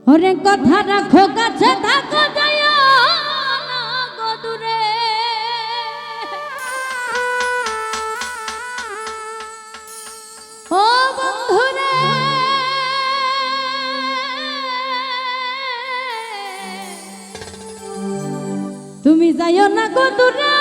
ওরে কথা রাখো কাছে থাকো যাইও না গো দূরে ও বন্ধুরে তুমি যাইও না গো দূরে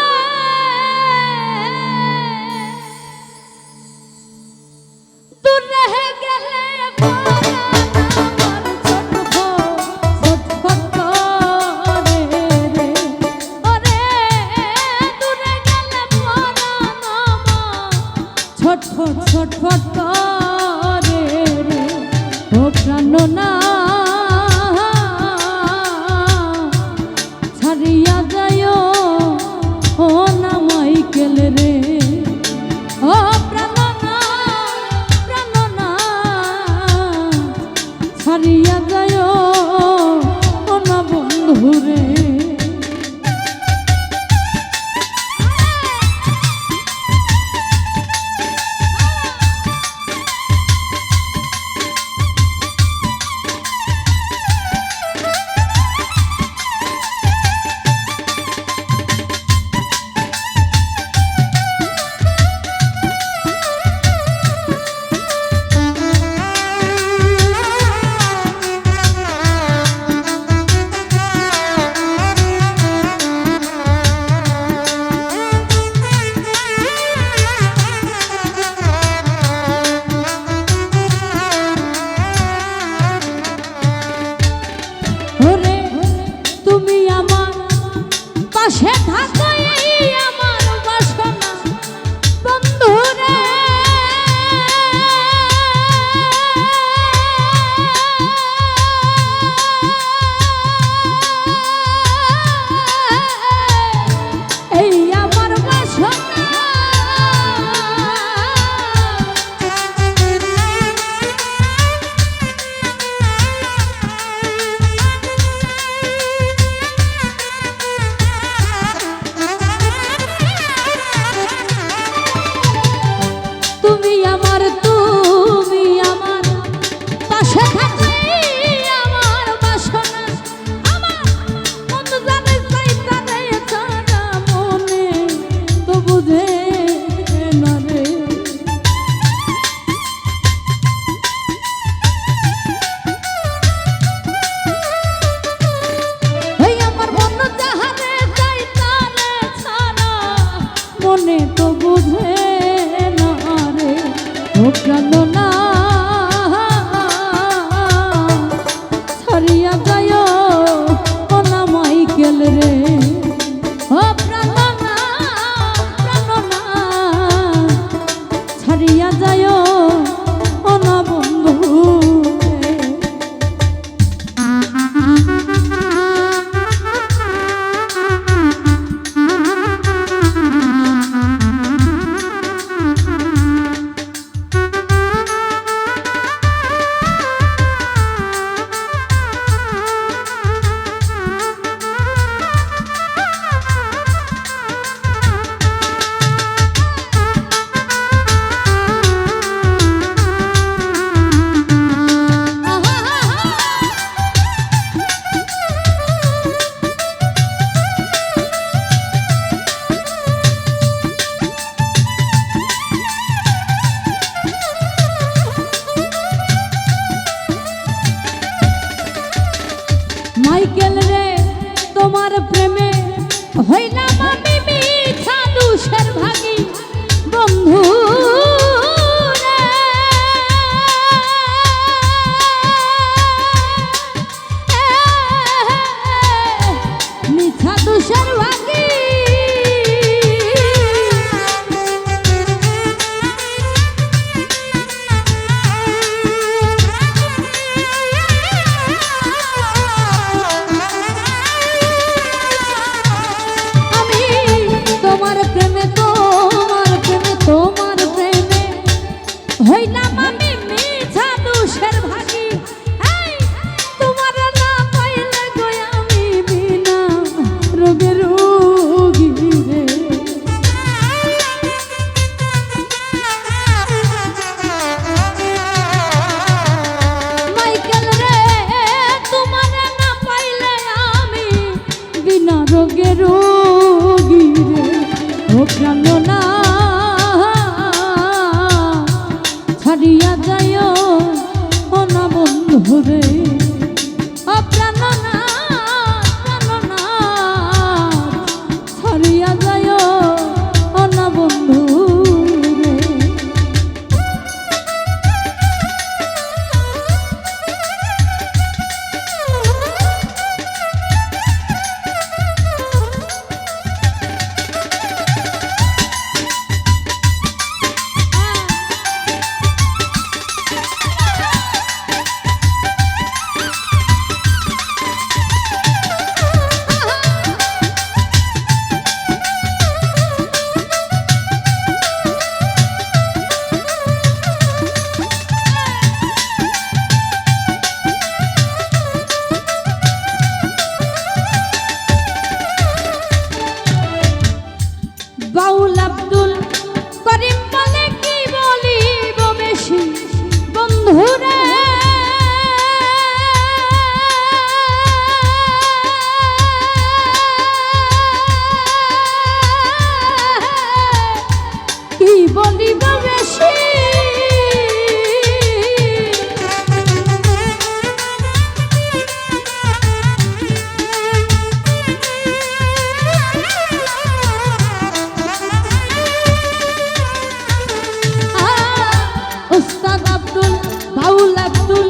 ছটফট ছটফট করে রে ও প্রাণনা ছাড়িয়া যাইও ও না মাইকেল রে ও প্রাণনা প্রাণনা ছাড়িয়া যাইও ও না বন্ধু রে পাশে থাকো এই আমার বাসনা বন্ধুরে এই আমার বাসনা মনে তো বুঝে না রে ও প্রাণনা ছাড়িয়া যাইও ও না মাইকেল রে ও প্রাণনা প্রাণনা ছাড়িয়া যাইও ও না বন্ধু মাইকেল রে তোমার প্রেমে হইলাম আমি মিঠা দুষের ভাগী বন্ধু রে মিঠা দুষের ভাগী তোমার প্রেমে তোমার বন্ধুরে প্রাণনা প্রাণনা ছাড়িয়া যায় না বন্ধু বাউল আব্দুল করিম বলে কি বলিব বেশি বন্ধুরে কি বলিব বেশি উস্তাদ আব্দুল বাউল আব্দুল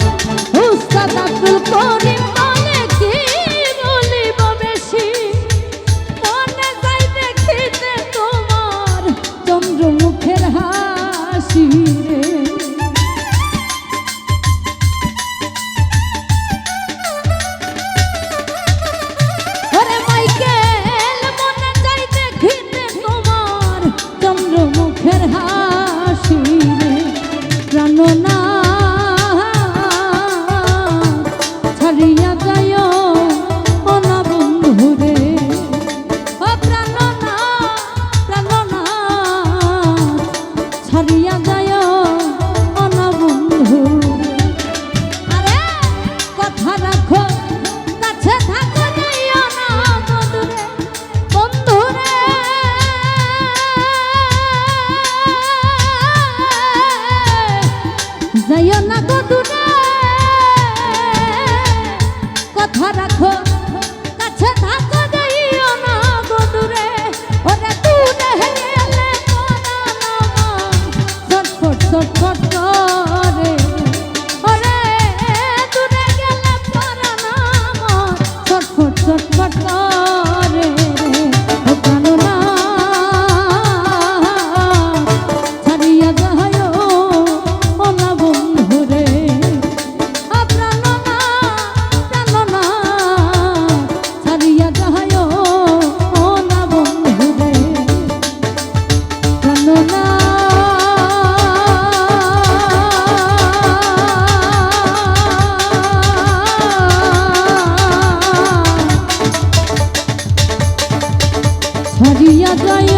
উস্তাদ আব্দুল করিম বলে কি বলিব বেশি মনে যাই দেখিতে তোমার চন্দ্রমুখের হাসি রে ওরে মাইকেল মনে যাই দেখিতে তোমার চন্দ্রমুখের হাসি রে প্রাণনা ছাড়িয়া যায় না বন্ধুরে প্রাণনা প্রাণনা ছাড়িয়া যায় না বন্ধু আরে কথা রাখো কাছে থাকো যাইও না বন্ধুরে বন্ধুরে যাইও না গো দূরে কথা রাখো কাছে থাকো যাইও না গো দূরে ওরে দূরে গেলে ছটফট ছটফট করে ওরে দূরে গেলে পরাণ আমার ছটফট ছটফট করে ও প্রাণনা ছাড়িয়া যায় না বন্ধুরে প্রাণনা প্রাণনা ছাড়িয়া যায় না বন্ধুরে প্রাণনা ছাড়িয়া যায়